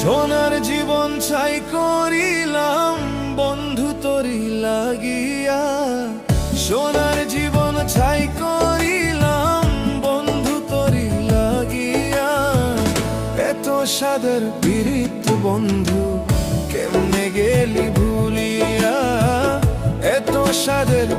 সোনার জীবন ছাই করিলাম বন্ধু তোরি লাগিয়া, সোনার জীবন ছাই করিলাম বন্ধু তোরি লাগিয়া। এত সাদের পীড়িত বন্ধু কেমনে গেলি ভুলিয়া, এত সাদের